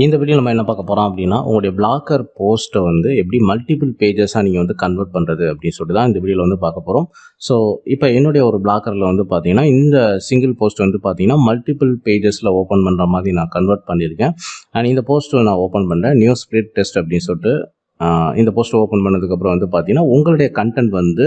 இந்த வீடியோ நம்ம என்ன பார்க்க போகிறோம் அப்படின்னா, உங்களுடைய பிளாக்கர் போஸ்ட்டை வந்து எப்படி மல்டிபிள் பேஜஸாக நீங்கள் வந்து கன்வெர்ட் பண்ணுறது அப்படின்னு சொல்லிட்டு தான் இந்த வீடியோவில் வந்து பார்க்க போகிறோம். ஸோ இப்போ என்னுடைய ஒரு பிளாக்கரில் வந்து பார்த்தீங்கன்னா, இந்த சிங்கிள் போஸ்ட் வந்து பார்த்தீங்கன்னா மல்டிபிள் பேஜஸில் ஓப்பன் பண்ணுற மாதிரி நான் கன்வெர்ட் பண்ணியிருக்கேன். அண்ட் இந்த போஸ்ட்டு நான் ஓப்பன் பண்ணுறேன். நியூ ஸ்பிரிட் டெஸ்ட் அப்படின்னு சொல்லிட்டு இந்த போஸ்ட் ஓப்பன் பண்ணதுக்கப்புறம் வந்து பார்த்தீங்கன்னா, உங்களுடைய கண்டென்ட் வந்து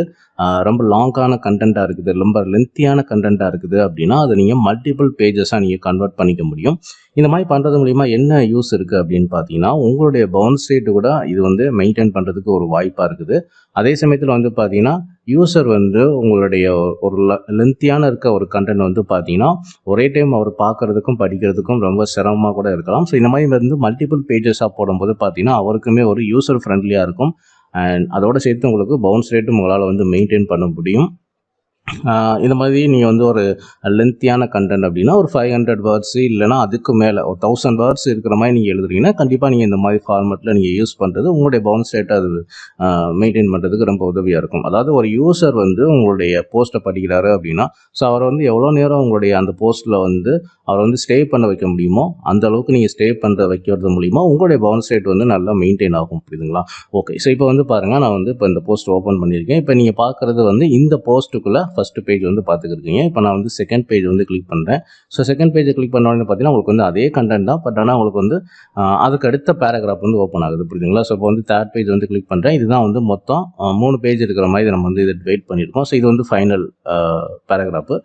ரொம்ப லாங்கான கண்டென்ட்டாக இருக்குது, ரொம்ப லென்த்தியான கண்டென்ட்டாக இருக்குது அப்படின்னா, அதை நீங்கள் மல்டிபிள் பேஜஸாக நீங்கள் கன்வெர்ட் பண்ணிக்க முடியும். இந்த மாதிரி பண்ணுறது மூலிமா என்ன யூஸ் இருக்குது அப்படின்னு பார்த்தீங்கன்னா, உங்களுடைய பவுன்ஸ் ரேட்டு கூட இது வந்து மெயின்டைன் பண்ணுறதுக்கு ஒரு வாய்ப்பாக இருக்குது. அதே சமயத்தில் வந்து பார்த்தீங்கன்னா, யூசர் வந்து உங்களுடைய ஒரு லென்த்தியான இருக்க ஒரு கண்டென்ட் வந்து பார்த்தீங்கன்னா, ஒரே டைம் அவர் பார்க்குறதுக்கும் படிக்கிறதுக்கும் ரொம்ப சிரமமாக கூட இருக்கலாம். ஸோ இந்த மாதிரி வந்து மல்டிபிள் பேஜஸாக போடும்போது பார்த்தீங்கன்னா, அவருக்குமே ஒரு யூசர் ஃப்ரெண்ட்லியாக இருக்கும். அண்ட் அதோடு சேர்த்து உங்களுக்கு பவுன்ஸ் ரேட்டும் உங்களால் வந்து மெயின்டைன் பண்ண முடியும். இந்த மாதிரி நீங்கள் வந்து ஒரு லென்த்தியான கண்டென்ட் அப்படின்னா ஒரு 500 வேர்ட்ஸு இல்லைனா அதுக்கு மேலே ஒரு 1000 வேர்ட்ஸ் இருக்கிற மாதிரி நீங்கள் எழுதுறீங்கன்னா கண்டிப்பாக நீங்கள் இந்த மாதிரி ஃபார்மெட்டில் நீங்கள் யூஸ் பண்ணுறது உங்களுடைய பவுன்ஸ் ரேட்டை அது மெயின்டைன் பண்ணுறதுக்கு ரொம்ப உதவியாக இருக்கும். அதாவது ஒரு யூசர் வந்து உங்களுடைய போஸ்ட்டை படிக்கிறாரு அப்படின்னா, ஸோ அவர் வந்து எவ்வளோ நேரம் உங்களுடைய அந்த போஸ்ட்டில் வந்து அவர் வந்து ஸ்டே பண்ண வைக்க முடியுமோ அந்த அளவுக்கு நீங்கள் ஸ்டே பண்ணுற வைக்கிறது மூலிமா உங்களுடைய பவுன்ஸ் ரேட் வந்து நல்லா மெயின்டைன் ஆகும். புரியுதுங்களா? ஓகே, ஸோ இப்போ வந்து பாருங்கள், நான் வந்து இப்போ இந்த போஸ்ட் ஓப்பன் பண்ணியிருக்கேன். இப்போ நீங்கள் பார்க்குறது வந்து இந்த போஸ்ட்டுக்குள்ளே ஃபஸ்ட்டு பேஜ் வந்து பார்த்துக்கிருக்கீங்க. இப்போ நான் வந்து செகண்ட் பேஜ் வந்து கிளிக் பண்ணுறேன். ஸோ செகண்ட் பேஜை கிளிக் பண்ண உடனே பார்த்தீங்கன்னா உங்களுக்கு வந்து அதே கண்டென்ட் தான், பட் ஆனால் உங்களுக்கு வந்து அதுக்கு அடுத்த பேராகிராஃப் வந்து ஓப்பன் ஆகுது. புரியுதுங்களா? ஸோ இப்போ வந்து தேர்ட் பேஜ் வந்து கிளிக் பண்ணுறேன். இதுதான் வந்து மொத்தம் 3 பேஜ் இருக்கிற மாதிரி நம்ம வந்து இதை டிவைட் பண்ணியிருக்கோம். ஸோ இது வந்து ஃபைனல் பேராகிராஃபு.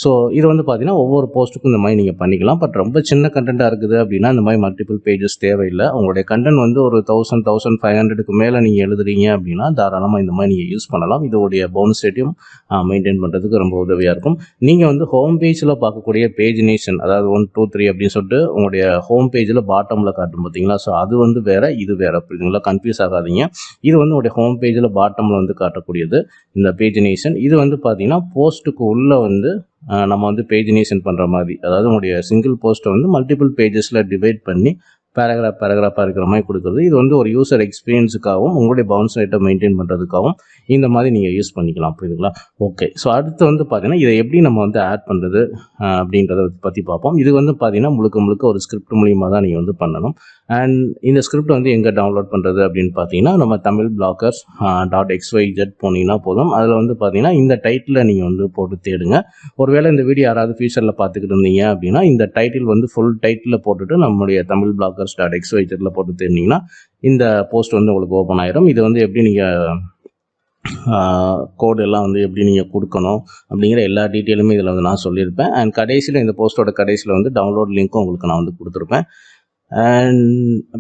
ஸோ இது வந்து பார்த்தீங்கன்னா ஒவ்வொரு போஸ்ட்டுக்கும் இந்த மாதிரி நீங்கள் பண்ணிக்கலாம். பட் ரொம்ப சின்ன கண்டென்ட்டாக இருக்குது அப்படின்னா இந்த மாதிரி மல்டிபிள் பேஜஸ் தேவையில்லை. உங்களுடைய கண்டென்ட் வந்து ஒரு 1500க்கு மேலே நீங்கள் எழுதுறீங்க அப்படின்னா தாராளமாக இந்த மாதிரி நீங்கள் யூஸ் பண்ணலாம். இதோடைய பவுன்ஸ் ரேட்டையும் மெயின்டைன் பண்ணுறதுக்கு ரொம்ப உதவியாக இருக்கும். நீங்கள் வந்து ஹோம் பேஜில் பார்க்கக்கூடிய பேஜினேஷன், அதாவது 1 2 3 அப்படின்னு சொல்லிட்டு உங்களுடைய ஹோம் பேஜில் பாட்டமில் காட்டும் பார்த்தீங்களா? ஸோ அது வந்து வேறு, இது வேறு. புரியுதுங்களா? கன்ஃபியூஸ் ஆகாதீங்க. இது வந்து உங்களுடைய ஹோம் பேஜில் பாட்டமில் வந்து காட்டக்கூடியது இந்த பேஜினேஷன். இது வந்து பார்த்தீங்கன்னா போஸ்ட்டுக்கு உள்ளே வந்து நம்ம வந்து பேஜினேஷன் பண்ணுற மாதிரி, அதாவது உங்களுடைய சிங்கிள் போஸ்ட்டை வந்து மல்டிபிள் பேஜஸில் டிவைட் பண்ணி பேராகிராஃபாக இருக்கிற மாதிரி கொடுக்குறது. இது வந்து ஒரு யூசர் எக்ஸ்பீரியன்ஸுக்காகவும் உங்களுடைய பவுன்ஸ் ரேட்டை மெயின்டைன் பண்ணுறதுக்காகவும் இந்த மாதிரி நீங்கள் யூஸ் பண்ணிக்கலாம். புரியுதுங்களா? ஓகே, ஸோ அடுத்து வந்து பார்த்தீங்கன்னா இதை எப்படி நம்ம வந்து ஆட் பண்ணுறது அப்படின்றத பற்றி பார்ப்போம். இது வந்து பார்த்தீங்கன்னா முழுக்க ஒரு ஸ்கிரிப்ட் மூலியமாக தான் நீங்கள் வந்து பண்ணணும். அண்ட் இந்த ஸ்கிரிப்ட் வந்து எங்கே டவுன்லோட் பண்ணுறது அப்படின்னு பார்த்தீங்கன்னா, நம்ம tamilblockers.xyz போனீங்கன்னா போதும். அதில் வந்து பார்த்தீங்கன்னா இந்த டைட்டில் நீங்கள் வந்து போட்டு தேடுங்க. ஒருவேளை இந்த வீடியோ யாராவது ஃபியூச்சரில் பார்த்துக்கிட்டு இருந்தீங்க அப்படின்னா இந்த டைட்டில் வந்து ஃபுல் டைட்டில் போட்டுட்டு நம்முடைய tamilblockers.xyz போட்டு தேடினீங்கன்னா இந்த போஸ்ட் வந்து உங்களுக்கு ஓப்பன் ஆயிரும். இது வந்து எப்படி நீங்கள் கோடு எல்லாம் வந்து எப்படி நீங்கள் கொடுக்கணும் அப்படிங்கிற எல்லா டீட்டெயிலுமே இதில் வந்து நான் சொல்லியிருப்பேன். அண்ட் கடைசியில் இந்த போஸ்ட்டோட கடைசியில் வந்து டவுன்லோட் லிங்க்கும் உங்களுக்கு நான் வந்து கொடுத்துருப்பேன். அண்ட்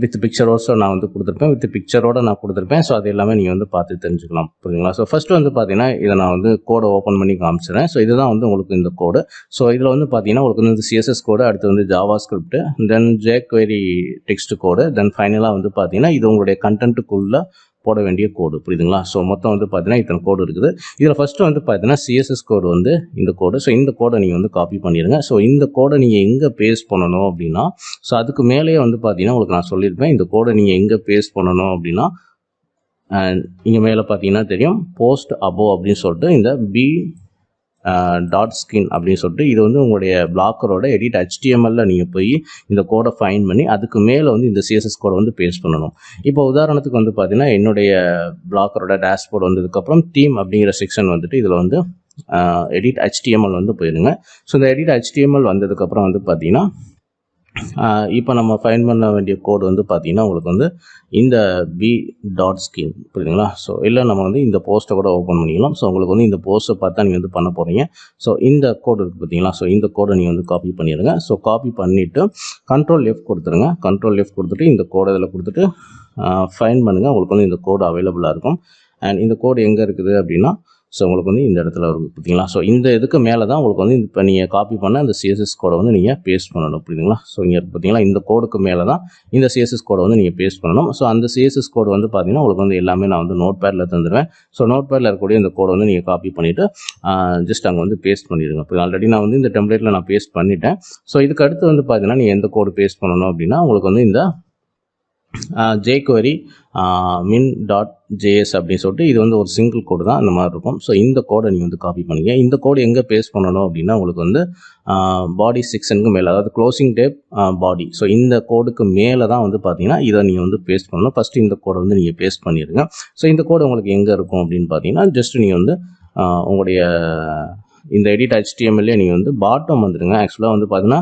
வித் பிக்சர் ஆல்சோ நான் வந்து கொடுத்துருப்பேன், வித் பிக்சரோடு நான் கொடுத்துருப்பேன். ஸோ அது எல்லாமே நீங்கள் வந்து பார்த்து தெரிஞ்சுக்கலாம். புரியுதுங்களா? ஸோ ஃபஸ்ட்டு வந்து பார்த்தீங்கன்னா இதை நான் வந்து கோடை ஓப்பன் பண்ணி காமிச்சிடுறேன். ஸோ இதுதான் வந்து உங்களுக்கு இந்த கோடு. ஸோ இதில் வந்து பார்த்தீங்கன்னா உங்களுக்கு வந்து CSS கோடு, அடுத்து வந்து ஜாவா ஸ்கிரிப்ட், தென் jQuery டெக்ஸ்ட் கோடு, தென் ஃபைனலாக வந்து பார்த்தீங்கன்னா இது உங்களுடைய கண்டென்ட்டுக்குள்ளே போட வேண்டிய கோடு. புரியுதுங்களா? ஸோ மொத்தம் வந்து பார்த்தீங்கன்னா இத்தனை கோடு இருக்குது. இதில் ஃபஸ்ட்டு வந்து பார்த்தீங்கன்னா CSS கோடு வந்து இந்த கோடு. ஸோ இந்த கோடை நீங்கள் வந்து காப்பி பண்ணிடுங்க. ஸோ இந்த கோடை நீங்கள் எங்கே பேஸ்ட் பண்ணணும் அப்படின்னா, ஸோ அதுக்கு மேலேயே வந்து பார்த்தீங்கன்னா உங்களுக்கு நான் சொல்லியிருப்பேன் இந்த கோடை நீங்கள் எங்கே பேஸ்ட் பண்ணணும் அப்படின்னா, இங்கே மேலே பார்த்தீங்கன்னா தெரியும் போஸ்ட் அபோவ் அப்படின்னு சொல்லிட்டு இந்த .skin அப்படின்னு சொல்லிட்டு இது வந்து உங்களுடைய பிளாக்கரோட எடிட் HTML நீங்கள் போய் இந்த கோடை ஃபைண்ட் பண்ணி அதுக்கு மேலே வந்து இந்த CSS கோடை வந்து பேஸ்ட் பண்ணணும். இப்போ உதாரணத்துக்கு வந்து பார்த்தீங்கன்னா என்னுடைய பிளாக்கரோட டேஷ்போர்டு வந்ததுக்கப்புறம் தீம் அப்படிங்கிற செக்ஷன் வந்துட்டு இதில் வந்து எடிட் HTML வந்து போயிடுங்க. ஸோ இந்த எடிட் HTML வந்ததுக்கப்புறம் வந்து பார்த்தீங்கன்னா இப்போ நம்ம ஃபைண்ட் பண்ண வேண்டிய கோடு வந்து பார்த்தீங்கன்னா உங்களுக்கு வந்து இந்த .skin. புரியுதுங்களா? ஸோ இல்லை நம்ம வந்து இந்த போஸ்ட்டை கூட ஓப்பன் பண்ணிக்கலாம். ஸோ உங்களுக்கு வந்து இந்த போஸ்ட்டை பார்த்தா நீங்கள் வந்து பண்ண போகிறீங்க. ஸோ இந்த கோடு இருக்குது பார்த்தீங்களா? ஸோ இந்த கோடை நீங்கள் வந்து காப்பி பண்ணிடுங்க. ஸோ காப்பி பண்ணிவிட்டு Ctrl+F கொடுத்துருங்க. Ctrl+F கொடுத்துட்டு இந்த கோடை இதில் கொடுத்துட்டு ஃபைண்ட் பண்ணுங்கள். உங்களுக்கு வந்து இந்த கோடு அவைலபிளாக இருக்கும். அண்ட் இந்த கோடு எங்கே இருக்குது அப்படின்னா, ஸோ உங்களுக்கு வந்து இந்த இடத்துல இருக்குது பார்த்தீங்களா? ஸோ இந்த இதுக்கு மேலே தான் உங்களுக்கு வந்து இப்போ நீங்கள் காப்பி பண்ண அந்த CSS கோடை வந்து நீங்கள் பேஸ்ட் பண்ணணும். புரியுதுங்களா? ஸோ இங்கே பார்த்தீங்களா இந்த கோடுக்கு மேலே தான் இந்த CSS கோடை வந்து நீங்கள் பேஸ்ட் பண்ணணும். ஸோ அந்த CSS கோடு வந்து பார்த்தீங்கன்னா உங்களுக்கு வந்து எல்லாமே நான் வந்து நோட்பேடில் தந்துடுவேன். ஸோ நோட்பேடில் இருக்கக்கூடிய இந்த கோடை வந்து நீங்கள் காப்பி பண்ணிவிட்டு ஜஸ்ட் அங்கே வந்து பேஸ்ட் பண்ணிடுங்க. இப்போ ஆல்ரெடி நான் வந்து இந்த டெம்ப்ளேட்டில் நான் பேஸ்ட் பண்ணிட்டேன். ஸோ இதுக்கு அடுத்து வந்து பார்த்தீங்கன்னா நீங்கள் எந்த கோடு பேஸ்ட் பண்ணணும் அப்படின்னா உங்களுக்கு வந்து இந்த jQuery min.js அப்படின்னு சொல்லிட்டு இது வந்து ஒரு சிங்கிள் கோடு தான் இந்த மாதிரி இருக்கும். ஸோ இந்த கோடை நீங்கள் வந்து காப்பி பண்ணிங்க. இந்த கோடு எங்கே பேஸ்ட் பண்ணணும் அப்படின்னா உங்களுக்கு வந்து பாடி செக்ஷனுக்கு மேலே, அதாவது க்ளோசிங் டேப் பாடி, ஸோ இந்த கோடுக்கு மேலே தான் வந்து பார்த்தீங்கன்னா இதை நீங்கள் வந்து பேஸ்ட் பண்ணணும். ஃபஸ்ட்டு இந்த கோடை வந்து நீங்கள் பேஸ்ட் பண்ணிடுங்க. ஸோ இந்த கோடு உங்களுக்கு எங்கே இருக்கும் அப்படின்னு பார்த்தீங்கன்னா ஜஸ்ட் நீங்கள் வந்து உங்களுடைய இந்த எடிட் HTML நீங்கள் வந்து பாட்டம் வந்துடுங்க. ஆக்சுவலாக வந்து பார்த்தீங்கன்னா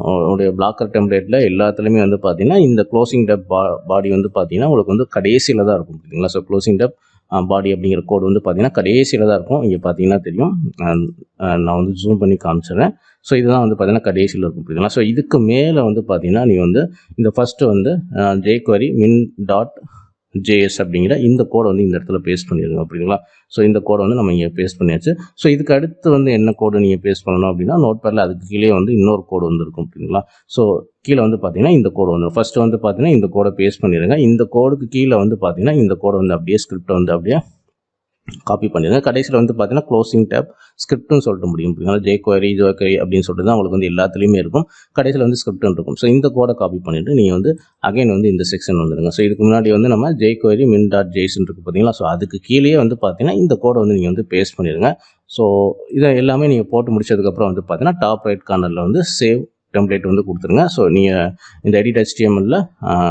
உங்களுடைய பிளாக்கர் டெம்ப்ளேட்டில் எல்லாத்துலேயுமே வந்து பார்த்தீங்கன்னா இந்த க்ளோசிங் டெப் பாடி வந்து பார்த்தீங்கன்னா உங்களுக்கு வந்து கடைசியில் தான் இருக்கும் பார்த்தீங்களா. ஸோ க்ளோசிங் டெப் பாடி அப்படிங்கிற கோடு வந்து பார்த்தீங்கன்னா கடைசியில் தான் இருக்கும். இங்கே பார்த்தீங்கன்னா தெரியும், நான் வந்து ஜூம் பண்ணி காமிச்சிடுறேன். ஸோ இதுதான் வந்து பார்த்தீங்கன்னா கடைசியில் இருக்கும் பார்த்தீங்களா. ஸோ இதுக்கு மேலே வந்து பார்த்தீங்கன்னா நீங்கள் வந்து இந்த ஃபஸ்ட்டு வந்து jQuery min.js அப்படிங்கிற இந்த கோடை வந்து இந்த இடத்துல பேஸ்ட் பண்ணிடுங்க அப்படிங்களா. ஸோ இந்த கோடை வந்து நம்ம இங்கே பேஸ்ட் பண்ணியாச்சு. ஸோ இதுக்கு அடுத்து வந்து என்ன கோடு நீங்கள் பேஸ்ட் பண்ணணும் அப்படின்னா நோட்பேடில் அதுக்கு கீழே வந்து இன்னொரு கோடு வந்து இருக்கும் அப்படிங்களா. ஸோ கீழே வந்து பார்த்தீங்கன்னா இந்த கோடு வந்து ஃபஸ்ட்டு வந்து பார்த்தீங்கன்னா இந்த கோடை பேஸ்ட் பண்ணிடுங்க. இந்த கோடுக்கு கீழே வந்து பார்த்தீங்கன்னா இந்த கோடை வந்து அப்படியே ஸ்கிரிப்டை வந்து அப்படியே காப்பி பண்ணிடுங்க. கடைசியில் வந்து பார்த்தீங்கன்னா க்ளோசிங் டேப் ஸ்கிரிப்ட்னு சொல்லிட்டு முடியும் அப்படின்னா jQuery அப்படின்னு சொல்லிட்டு தான் உங்களுக்கு வந்து எல்லாத்துலேயுமே இருக்கும். கடைசியில் வந்து ஸ்கிரிப்ட்னு இருக்கும். ஸோ இந்த கோடை காப்பி பண்ணிவிட்டு நீங்கள் வந்து அகைன் வந்து இந்த செக்ஷன் வந்துடுங்க. ஸோ இதுக்கு முன்னாடி வந்து நம்ம jQuery min.js இருக்குது பார்த்தீங்களா. ஸோ அதுக்கு கீழே வந்து பார்த்தீங்கன்னா இந்த கோடை வந்து நீங்கள் வந்து பேஸ்ட் பண்ணிடுங்க. ஸோ இதை எல்லாமே நீங்கள் போட்டு முடிச்சதுக்கப்புறம் வந்து பார்த்தீங்கன்னா டாப் ரைட் கார்னரில் வந்து சேவ் டெம்ப்ளேட் வந்து கொடுத்துருங்க. ஸோ நீங்கள் இந்த எடிட் HTML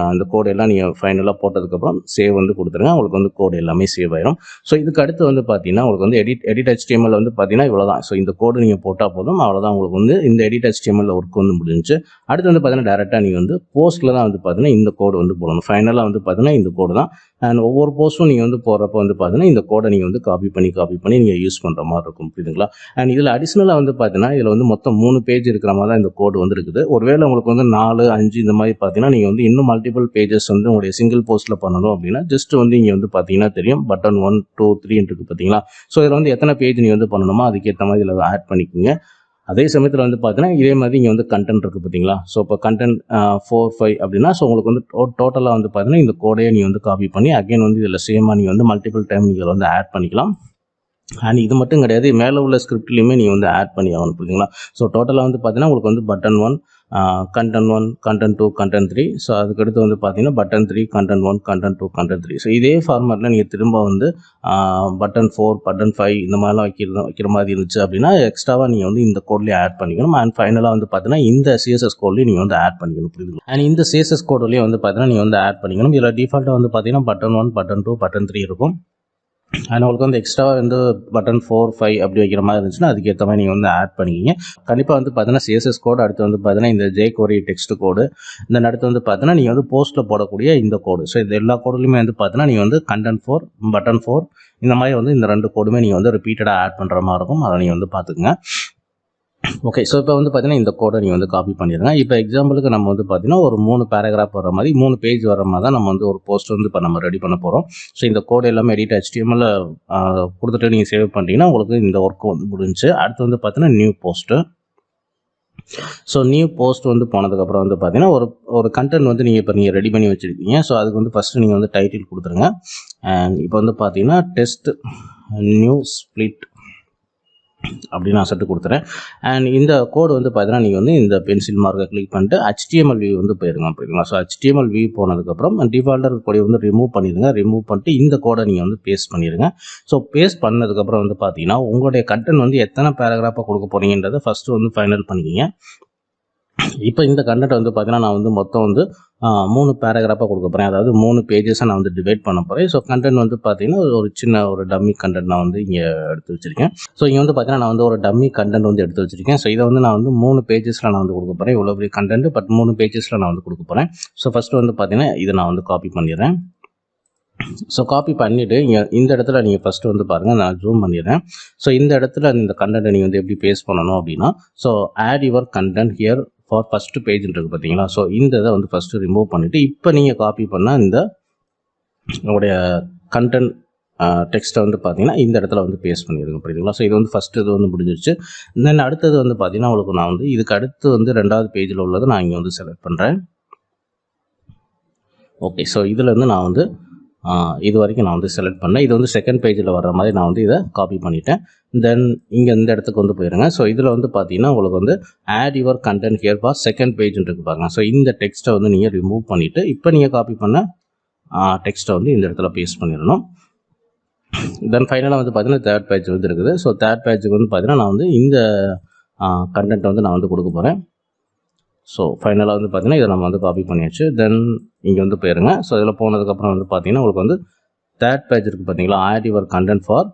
அந்த கோடு எல்லாம் நீங்கள் ஃபைனலாக போட்டதுக்கப்புறம் சேவ் வந்து கொடுத்துருங்க. உங்களுக்கு வந்து கோடு எல்லாமே சேவ் ஆயிரும். ஸோ இதுக்கு அடுத்து வந்து பார்த்தீங்கன்னா உங்களுக்கு வந்து எடிட் HTML வந்து பார்த்தீங்கன்னா இவ்வளோ தான். ஸோ இந்த கோடு நீங்கள் போட்டால் போதும், அவ்வளோதான். உங்களுக்கு வந்து இந்த எடிட் HTML ஒர்க் வந்து முடிஞ்சிச்சு. அடுத்து வந்து பார்த்தீங்கன்னா டேரெக்டாக நீங்கள் வந்து போஸ்ட்டில் தான் வந்து பார்த்தீங்கன்னா இந்த கோடு வந்து போடணும். ஃபைனலாக வந்து பார்த்தீங்கன்னா இந்த கோடு தான். அண்ட் ஒவ்வொரு போஸ்ட்டும் நீங்கள் வந்து போடுறப்ப வந்து பார்த்தீங்கன்னா இந்த கோடை நீங்கள் வந்து காப்பி பண்ணி நீங்கள் யூஸ் பண்ணுற மாதிரி இருக்கும், புரியுதுங்களா. அண்ட் இதில் அடிஷ்னலாக வந்து பார்த்தீங்கன்னா இதில் வந்து மொத்தம் 3 பேஜ் இருக்கிற மாதிரி தான் இந்த கோடு வந்து இருக்குது. ஒருவேளை உங்களுக்கு வந்து 4, 5 இந்த மாதிரி பார்த்தீங்கன்னா நீங்கள் வந்து இன்னும் மல்டிபிள் பேஜஸ் வந்து உங்களுடைய சிங்கிள் போஸ்ட்டில் பண்ணணும் அப்படின்னா ஜஸ்ட் வந்து இங்கே வந்து பார்த்தீங்கன்னா தெரியும் பட்டன் 1, 2, 3 இருக்குது பார்த்தீங்களா. ஸோ இதில் வந்து எத்தனை பேஜ் நீங்கள் வந்து பண்ணணுமோ அதுக்கேற்ற மாதிரி இதில் ஆட் பண்ணிக்கோங்க. அதே சமயத்தில் வந்து பார்த்தீங்கன்னா இதே மாதிரி இங்கே வந்து கண்டென்ட் இருக்குது பார்த்தீங்களா. ஸோ இப்போ கண்டென்ட் 4, 5 அப்படின்னா ஸோ உங்களுக்கு வந்து டோட்டலாக வந்து பார்த்தீங்கன்னா இந்த கோடையை நீங்கள் வந்து காப்பி பண்ணி அகைன் வந்து இதில் சேமாக நீங்கள் வந்து மல்டிபிள் டைம் நீங்கள் வந்து ஆட் பண்ணிக்கலாம். அண்ட் இது மட்டும் கிடையாது, மேலே உள்ள ஸ்கிரிப்ட்லையுமே நீங்கள் வந்து ஆட் பண்ணி ஆகணும், புரியுதுங்களா. ஸோ டோட்டலாக வந்து பார்த்தீங்கன்னா உங்களுக்கு வந்து button 1, content 1, content 2, content 3. So அதுக்கடுத்து வந்து பார்த்தீங்கன்னா button 3, content 1, content 2, content 3. So இதே ஃபார்மேட்டில் நீங்கள் திரும்ப வந்து பட்டன் 4, பட்டன் 5 இந்த மாதிரிலாம் வைக்கிற மாதிரி இருந்துச்சு அப்படின்னா எக்ஸ்ட்ராவாக நீங்கள் வந்து இந்த கோட்லேயே ஆட் பண்ணிக்கணும். அண்ட் ஃபைனலாக வந்து பார்த்தீங்கன்னா இந்த CSS கோட்லேயும் நீங்கள் வந்து ஆட் பண்ணிக்கணும், புரியுதுங்களா. அண்ட் இந்த CSS கோட்லேயே வந்து பார்த்தீங்கன்னா நீங்கள் வந்து ஆட் பண்ணிக்கணும். இதில் டிஃபால்ட்டாக வந்து பார்த்தீங்கன்னா பட்டன் 1, பட்டன் 2, பட்டன் 3 இருக்கும். அண்ட் உங்களுக்கு வந்து எக்ஸ்ட்ரா வந்து பட்டன் 4, 5 அப்படி வைக்கிற மாதிரி இருந்துச்சுன்னா அதுக்கேற்ற மாதிரி நீங்கள் வந்து ஆட் பண்ணிக்கிங்க. கண்டிப்பாக வந்து பார்த்தீங்கன்னா CSS கோடு, அடுத்து வந்து பார்த்தீங்கன்னா இந்த jQuery டெக்ஸ்ட் கோடு, இந்த அடுத்து வந்து பார்த்தீங்கன்னா நீங்கள் வந்து போஸ்ட்டில் போடக்கூடிய இந்த கோடு. ஸோ இந்த எல்லா கோடுலையுமே வந்து பார்த்தீங்கன்னா நீங்கள் வந்து content 4, பட்டன் 4 இந்த மாதிரி வந்து இந்த 2 கோடுமே நீங்கள் வந்து ரிப்பீட்டடாக ஆட் பண்ணுற மாதிரி இருக்கும். அதை நீங்கள் வந்து பார்த்துக்குங்க. ஓகே, ஸோ இப்போ வந்து பார்த்தீங்கன்னா இந்த கோடை நீங்கள் வந்து காப்பி பண்ணிடுங்க. இப்போ எக்ஸாம்பிளுக்கு நம்ம வந்து பார்த்தீங்கன்னா ஒரு 3 பேராகிராஃப் வர மாதிரி 3 பேஜ் வர மாதிரி தான் நம்ம வந்து ஒரு போஸ்ட் வந்து இப்போ நம்ம ரெடி பண்ண போகிறோம். ஸோ இந்த கோடு எல்லாமே எடிட் HTML கொடுத்துட்டு நீங்கள் சேவ் பண்ணிட்டீங்கன்னா உங்களுக்கு இந்த ஒர்க்கு வந்து முடிஞ்சு. அடுத்து வந்து பார்த்தீங்கன்னா new post. So new post வந்து போனதுக்கப்புறம் வந்து பார்த்தீங்கன்னா ஒரு கண்டென்ட் வந்து நீங்கள் ரெடி பண்ணி வச்சுருக்கீங்க. ஸோ அதுக்கு வந்து ஃபஸ்ட்டு நீங்கள் வந்து டைட்டில் கொடுத்துருங்க. அண்ட் இப்போ வந்து பார்த்தீங்கன்னா டெஸ்ட் நியூ ஸ்ப்ளிட் அப்படின்னு நான் செட்டு கொடுத்துறேன். அண்ட் இந்த கோடு வந்து பார்த்தீங்கன்னா நீங்கள் வந்து இந்த பென்சில் மார்க்கை கிளிக் பண்ணிட்டு HTML வியூ வந்து போயிருங்க, அப்படிங்களா. ஸோ HTML வியூ போனதுக்கப்புறம் டிஃபால்ட்டாக கோடை வந்து ரிமூவ் பண்ணிட்டு இந்த கோடை நீங்கள் வந்து பேஸ்ட் பண்ணிடுங்க. ஸோ பேஸ்ட் பண்ணதுக்கப்புறம் வந்து பார்த்தீங்கன்னா உங்களுடைய கண்டென்ட் வந்து எத்தனை பேராகிராஃபாக கொடுக்க போகிறீங்கன்றதை ஃபஸ்ட்டு வந்து ஃபைனல் பண்ணிக்கிங்க. இப்போ இந்த கண்டென்ட் வந்து பார்த்தீங்கன்னா நான் வந்து மொத்தம் வந்து 3 பேராகிராஃபாக கொடுக்க போகிறேன். அதாவது 3 பேஜஸாக நான் வந்து டிவைட் பண்ண போகிறேன். ஸோ கண்டென்ட் வந்து பார்த்தீங்கன்னா ஒரு சின்ன ஒரு டம்மி கண்டென்ட் நான் வந்து இங்கே எடுத்து வச்சுருக்கேன். ஸோ இங்கே வந்து பார்த்தீங்கன்னா நான் வந்து ஒரு டம்மி கண்டென்ட் வந்து எடுத்து வச்சுருக்கேன். ஸோ இதை வந்து நான் வந்து 3 பேஜஸில் நான் வந்து கொடுக்க போகிறேன். இவ்வளோ பெரிய கண்டென்ட் பட் 3 பேஜஸில் நான் வந்து கொடுக்க போகிறேன். ஸோ ஃபஸ்ட்டு வந்து பார்த்தீங்கன்னா இதை நான் வந்து காப்பி பண்ணிடுறேன். ஸோ காப்பி பண்ணிவிட்டு இங்கே இந்த இடத்துல நீங்கள் ஃபஸ்ட்டு வந்து பாருங்கள், நான் ஜூம் பண்ணிடுறேன். ஸோ இந்த இடத்துல இந்த கண்டென்ட்டை நீங்கள் வந்து எப்படி பேஸ்ட் பண்ணணும் அப்படின்னா so add your content here for first page இருக்குது பார்த்தீங்களா. ஸோ இந்த இதை வந்து ஃபஸ்ட்டு ரிமூவ் பண்ணிவிட்டு இப்போ நீங்கள் காப்பி பண்ணால் இந்த உங்களுடைய கண்டென்ட் டெக்ஸ்ட்டை வந்து பார்த்தீங்கன்னா இந்த இடத்துல வந்து பேஸ்ட் பண்ணிடுங்க, புரியுதுங்களா. ஸோ இது வந்து ஃபஸ்ட்டு இது வந்து முடிஞ்சிருச்சு. தென் அடுத்தது வந்து பார்த்தீங்கன்னா உங்களுக்கு நான் வந்து இதுக்கு அடுத்து வந்து 2வது பேஜில் உள்ளதை நான் இங்கே வந்து செலக்ட் பண்ணுறேன். ஓகே, ஸோ இதில் வந்து நான் வந்து இது வரைக்கும் நான் வந்து செலக்ட் பண்ணேன். இது வந்து செகண்ட் பேஜில் வர்ற மாதிரி நான் வந்து இதை காப்பி பண்ணிட்டேன். தென் இங்கே இந்த இடத்துக்கு வந்து போயிருங்க. ஸோ இதில் வந்து பார்த்தீங்கன்னா உங்களுக்கு வந்து add your content here for second பேஜ்னு இருக்கு பாருங்க. ஸோ இந்த டெக்ஸ்ட்டை வந்து நீங்கள் ரிமூவ் பண்ணிவிட்டு இப்போ நீங்கள் காப்பி பண்ண டெக்ஸ்ட்டை வந்து இந்த இடத்துல பேஸ்ட் பண்ணிடணும். தென் ஃபைனலாக வந்து பார்த்தீங்கன்னா தேர்ட் பேஜ் வந்து இருக்குது. ஸோ தேர்ட் பேஜுக்கு வந்து பார்த்தீங்கன்னா நான் வந்து இந்த கண்டென்ட்டை வந்து நான் வந்து கொடுக்க போகிறேன். ஸோ ஃபைனலாக வந்து பார்த்தீங்கன்னா இதை நம்ம வந்து காப்பி பண்ணியாச்சு. தென் இங்கே வந்து போயிருங்க. ஸோ இதில் போனதுக்கப்புறம் வந்து பார்த்தீங்கன்னா உங்களுக்கு வந்து தேர்ட் பேஜ் இருக்குது பார்த்தீங்களா, add your content for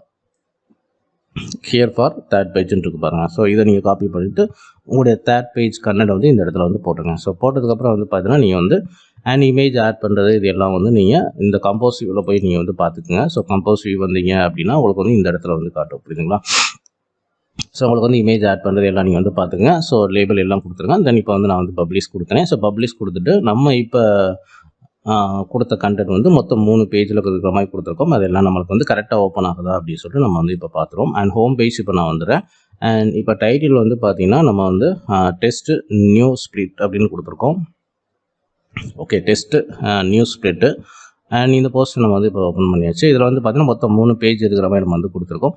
here for third பேஜ்னு இருக்குது பாருங்கள். ஸோ இதை நீங்கள் காப்பி பண்ணிவிட்டு உங்களுடைய தேர்ட் பேஜ் கண்டென்ட் வந்து இந்த இடத்துல வந்து போட்டுருங்க. ஸோ போட்டதுக்கப்புறம் வந்து பார்த்தீங்கன்னா நீங்கள் வந்து அண்ட் இமேஜ் ஆட் பண்ணுறது இது எல்லாம் வந்து நீங்கள் இந்த கம்போஸ் வியூவில் போய் நீங்கள் வந்து பார்த்துக்குங்க. ஸோ கம்போஸ் வியூ வந்தீங்க அப்படின்னா உங்களுக்கு வந்து இந்த இடத்துல வந்து காட்டும், புரியுதுங்களா? ஸோ உங்களுக்கு வந்து இமேஜ் ஆட் பண்ணுறது எல்லாம் நீங்கள் வந்து பார்த்துங்க. ஸோ லேபிள் எல்லாம் கொடுத்துருங்க. தென் இப்போ வந்து நான் வந்து பப்ளிஷ் கொடுத்தேன். ஸோ பப்ளிஷ் கொடுத்துட்டு நம்ம இப்போ கொடுத்த கண்டென்ட் வந்து மொத்தம் 3 பேஜில் இருக்கிற மாதிரி கொடுத்துருக்கோம். அதெல்லாம் நம்மளுக்கு வந்து கரெக்டாக ஓப்பன் ஆகுதா அப்படின்னு சொல்லிட்டு நம்ம வந்து இப்போ பார்த்துருவோம். அண்ட் ஹோம் பேஜ் இப்போ நான் வந்துடுறேன். அண்ட் இப்போ டைட்டில் வந்து பார்த்தீங்கன்னா நம்ம வந்து டெஸ்ட் நியூ ஸ்பிளிட் அப்படின்னு கொடுத்துருக்கோம். Okay, test new split. And இந்த போஸ்ட் நம்ம வந்து இப்போ ஓப்பன் பண்ணியாச்சு. இதில் வந்து பார்த்தீங்கன்னா மொத்தம் 3 பேஜ் இருக்கிற மாதிரி நம்ம வந்து கொடுத்துருக்கோம்.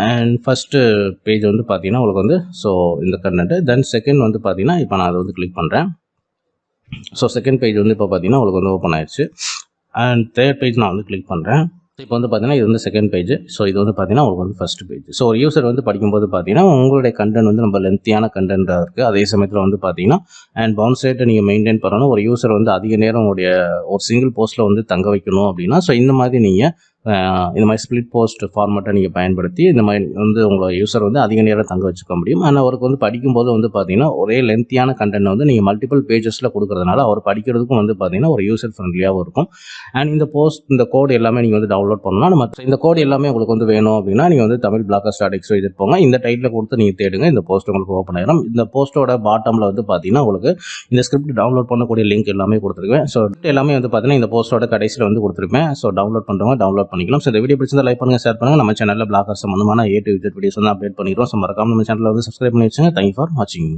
அண்ட் ஃபஸ்ட்டு பேஜ் வந்து பார்த்தீங்கன்னா உங்களுக்கு வந்து ஸோ இந்த கண்டென்ட்டு. தென் செகண்ட் வந்து பார்த்தீங்கன்னா இப்போ நான் அதை வந்து கிளிக் பண்ணுறேன். ஸோ செகண்ட் பேஜ் வந்து இப்போ பார்த்தீங்கன்னா உங்களுக்கு வந்து ஓப்பன் ஆயிடுச்சு. அண்ட் தேர்ட் பேஜ் நான் வந்து கிளிக் பண்ணுறேன். இப்போ வந்து பார்த்தீங்கன்னா இது வந்து செகண்ட் பேஜ். ஸோ இது வந்து பார்த்தீங்கன்னா உங்களுக்கு வந்து ஃபஸ்ட் பேஜ். ஸோ ஒரு யூசர் வந்து படிக்கும்போது பார்த்தீங்கன்னா உங்களுடைய கண்டென்ட் வந்து நம்ம லென்த்தியான கண்டென்ட்டாக இருக்குது. அதே சமயத்தில் வந்து பார்த்தீங்கன்னா அண்ட் பவுன்ஸ் ரேட்டை நீங்கள் மெயின்டைன் பண்ணணும். ஒரு யூசர் வந்து அதிக நேரம் உங்களுடைய ஒரு சிங்கிள் போஸ்ட்டில் வந்து தங்க வைக்கணும் அப்படின்னா ஸோ இந்த மாதிரி நீங்கள் இந்த மாதிரி ஸ்பிளிட் போஸ்ட் ஃபார்மேட்டை நீங்கள் பயன்படுத்தி இந்த மாதிரி வந்து உங்கள் யூசர் வந்து அதிக நேரம் தங்க வச்சுக்க முடியும். ஆனால் அவருக்கு வந்து படிக்கும்போது வந்து பார்த்தீங்கன்னா ஒரே லென்த்தியான கண்டென்ட் வந்து நீங்கள் மல்டிபிள் பேஜஸில் கொடுக்கறதுனால அவர் படிக்கிறதுக்கும் வந்து பார்த்தீங்கன்னா ஒரு யூசர் ஃப்ரெண்ட்லியாகவும் இருக்கும். அண்ட் இந்த கோட் எல்லாமே நீங்கள் வந்து டவுன்லோட் பண்ணலாம். நம்ம இந்த கோட் எல்லாமே உங்களுக்கு வந்து வேணும் அப்படின்னா நீங்கள் வந்து தமிழ் blockers.xyz போங்க. இந்த டைட்டில் கொடுத்து நீங்கள் தேடுங்க. இந்த போஸ்ட் உங்களுக்கு ஓப்பன் ஆயிடும். இந்த போஸ்ட்டோட பாட்டமில் வந்து பார்த்தீங்கன்னா உங்களுக்கு இந்த ஸ்கிரிப்ட் டவுன்லோட் பண்ணக்கூடிய லிங்க் எல்லாமே கொடுத்துருக்கேன். ஸோ எல்லாமே வந்து பார்த்தீங்கன்னா இந்த போஸ்ட்டோட கடைசியில் வந்து கொடுத்துருப்பேன். ஸோ டவுன்லோட் பண்ணுறவங்க டவுன்லோட் பண்ணிக்கலாம். ஸோ இந்த வீடியோ பிடிச்சிருந்தா லைக் பண்ணுங்கள், ஷேர் பண்ணுங்கள். நம்ம சேனலில் பிளாக்கர்ஸ் சம்பந்தமான A to Z வீடியோஸ் வந்து அப்டேட் பண்ணிடுறோம். ஸோ மறக்காம நம்ம சேனலில் வந்து சப்ஸ்கிரைப் பண்ணி வச்சுங்க. தேங்க்யூ ஃபார் வாட்சிங்.